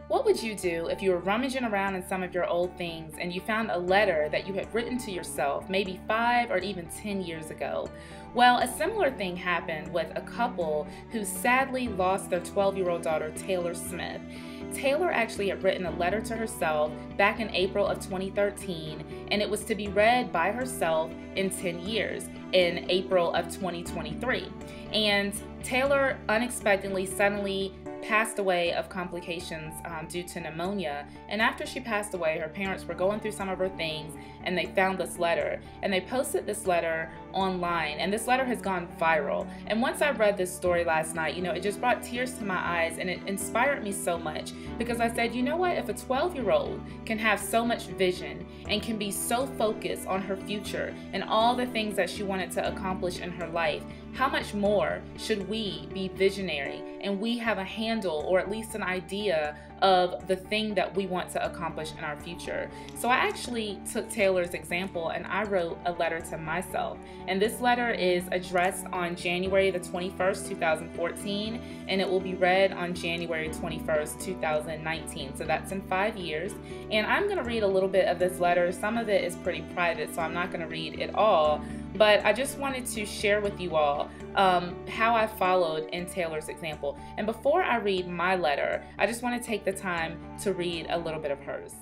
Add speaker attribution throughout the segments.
Speaker 1: What would you do if you were rummaging around in some of your old things and you found a letter that you had written to yourself maybe 5 or even 10 years ago? Well, a similar thing happened with a couple who sadly lost their 12-year-old daughter, Taylor Smith. Taylor actually had written a letter to herself back in April of 2013, and it was to be read by herself in 10 years, in April of 2023. And Taylor unexpectedly, suddenly passed away of complications due to pneumonia. And after she passed away, her parents were going through some of her things and they found this letter, and they posted this letter online, and this letter has gone viral. And once I read this story last night, it just brought tears to my eyes, and it inspired me so much, because I said, you know what, if a 12-year-old can have so much vision and can be so focused on her future and all the things that she wanted to accomplish in her life, how much more should we be visionary and we have a handle, or at least an idea, of the thing that we want to accomplish in our future? So I actually took Taylor's example and I wrote a letter to myself. And this letter is addressed on January the 21st, 2014, and it will be read on January 21st, 2019. So that's in 5 years. And I'm going to read a little bit of this letter. Some of it is pretty private, so I'm not going to read it all. But I just wanted to share with you all how I followed in Taylor's example. And before I read my letter, I just want to take the time to read a little bit of hers.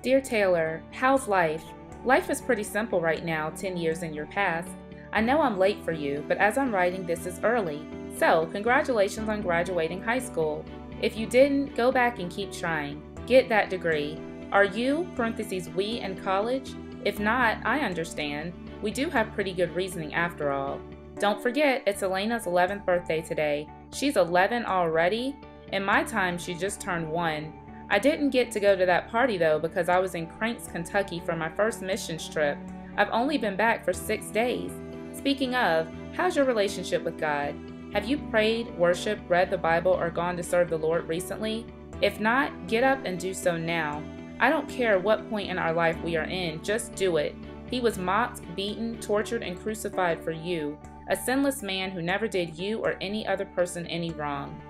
Speaker 1: Dear Taylor, how's life? Life is pretty simple right now, 10 years in your past. I know I'm late for you, but as I'm writing, this is early. So, congratulations on graduating high school. If you didn't, go back and keep trying. Get that degree. Are you, parentheses, we, in college? If not, I understand. We do have pretty good reasoning after all. Don't forget, it's Elena's 11th birthday today. She's 11 already? In my time, she just turned 1. I didn't get to go to that party though because I was in Cranks, Kentucky for my first missions trip. I've only been back for 6 days. Speaking of, how's your relationship with God? Have you prayed, worshiped, read the Bible, or gone to serve the Lord recently? If not, get up and do so now. I don't care what point in our life we are in, just do it. He was mocked, beaten, tortured, and crucified for you, a sinless man who never did you or any other person any wrong.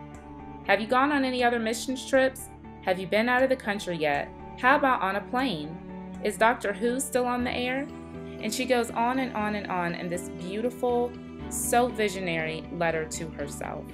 Speaker 1: Have you gone on any other missions trips? Have you been out of the country yet? How about on a plane? Is Doctor Who still on the air? And she goes on and on and on in this beautiful, so visionary letter to herself.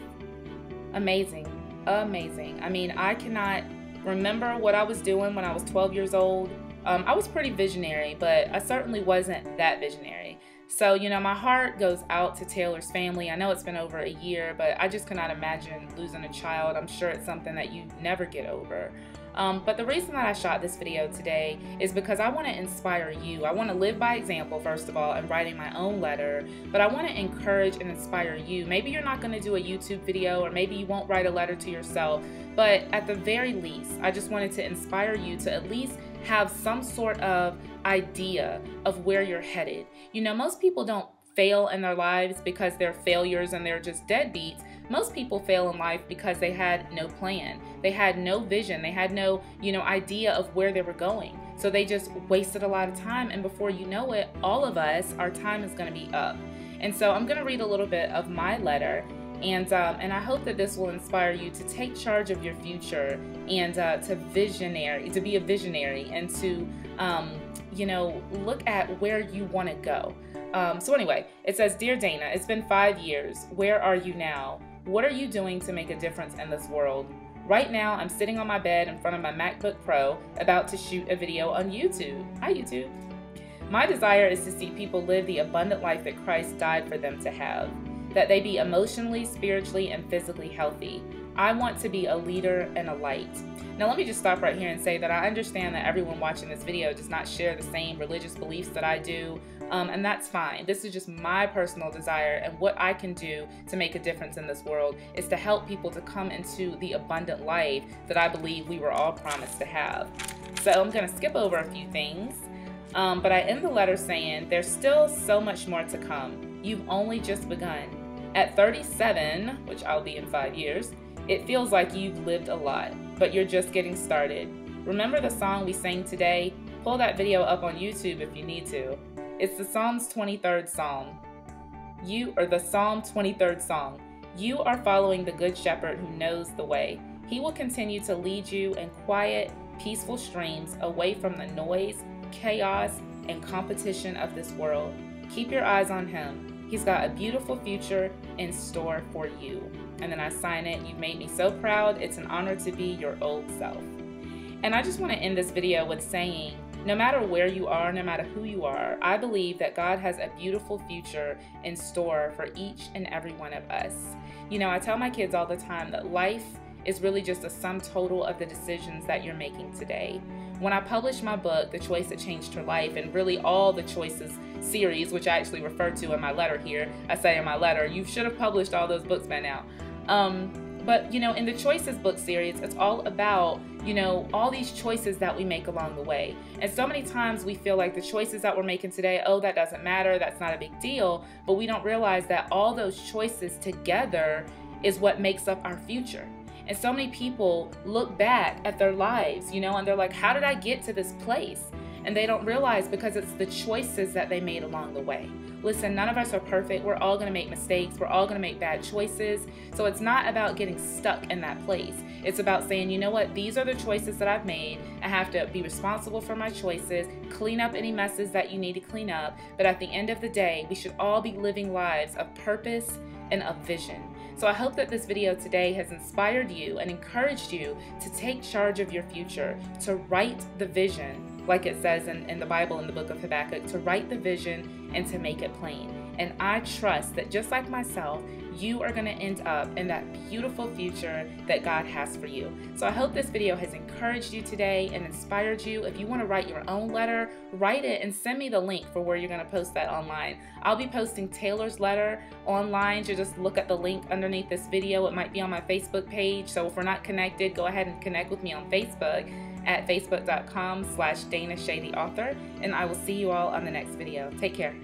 Speaker 1: Amazing, amazing. I mean, I cannot remember what I was doing when I was 12 years old. I was pretty visionary, but I certainly wasn't that visionary. So, my heart goes out to Taylor's family. I know it's been over a year, but I just cannot imagine losing a child. I'm sure it's something that you never get over. But the reason that I shot this video today is because I want to inspire you. I want to live by example, first of all, in writing my own letter, but I want to encourage and inspire you. Maybe you're not going to do a YouTube video, or maybe you won't write a letter to yourself, but at the very least, I just wanted to inspire you to at least have some sort of idea of where you're headed. Most people don't fail in their lives because they're failures and they're just deadbeats. Most people fail in life because they had no plan. They had no vision. They had no, idea of where they were going. So they just wasted a lot of time, and before you know it, all of us, our time is going to be up. And so I'm going to read a little bit of my letter, and I hope that this will inspire you to take charge of your future and to be a visionary, and to look at where you want to go. So anyway, it says, Dear Dana, it's been 5 years. Where are you now? What are you doing to make a difference in this world? Right now, I'm sitting on my bed in front of my MacBook Pro about to shoot a video on YouTube. Hi, YouTube. My desire is to see people live the abundant life that Christ died for them to have, that they be emotionally, spiritually, and physically healthy. I want to be a leader and a light. Now let me just stop right here and say that I understand that everyone watching this video does not share the same religious beliefs that I do, and that's fine. This is just my personal desire, and what I can do to make a difference in this world is to help people to come into the abundant life that I believe we were all promised to have. So I'm going to skip over a few things, but I end the letter saying, there's still so much more to come. You've only just begun. At 37, which I'll be in 5 years, it feels like you've lived a lot, but you're just getting started. Remember the song we sang today? Pull that video up on YouTube if you need to. It's the Psalms 23rd Psalm. The Psalm 23rd song. You are following the Good Shepherd who knows the way. He will continue to lead you in quiet, peaceful streams away from the noise, chaos, and competition of this world. Keep your eyes on Him. He's got a beautiful future in store for you. And then I sign it. You've made me so proud. It's an honor to be your old self. And I just want to end this video with saying, no matter where you are, no matter who you are, I believe that God has a beautiful future in store for each and every one of us. You know, I tell my kids all the time that life is really just a sum total of the decisions that you're making today. When I published my book, The Choice That Changed Her Life, and really all the Choices series, which I actually refer to in my letter here, I say in my letter, you should have published all those books by now. But, you know, in the Choices book series, it's all about, you know, all these choices that we make along the way. And so many times we feel like the choices that we're making today, oh, that doesn't matter, that's not a big deal. But we don't realize that all those choices together is what makes up our future. And so many people look back at their lives, you know, and they're like, how did I get to this place? And they don't realize because it's the choices that they made along the way. Listen, none of us are perfect. We're all going to make mistakes. We're all going to make bad choices. So it's not about getting stuck in that place. It's about saying, you know what, these are the choices that I've made. I have to be responsible for my choices, clean up any messes that you need to clean up. But at the end of the day, we should all be living lives of purpose and of vision. So I hope that this video today has inspired you and encouraged you to take charge of your future, to write the vision, like it says in the Bible in the book of Habakkuk, to write the vision and to make it plain. And I trust that just like myself, you are going to end up in that beautiful future that God has for you. So I hope this video has encouraged you today and inspired you. If you want to write your own letter, write it and send me the link for where you're going to post that online. I'll be posting Taylor's letter online. You just look at the link underneath this video. It might be on my Facebook page. So if we're not connected, go ahead and connect with me on Facebook at facebook.com/DanaShayTheAuthor. And I will see you all on the next video. Take care.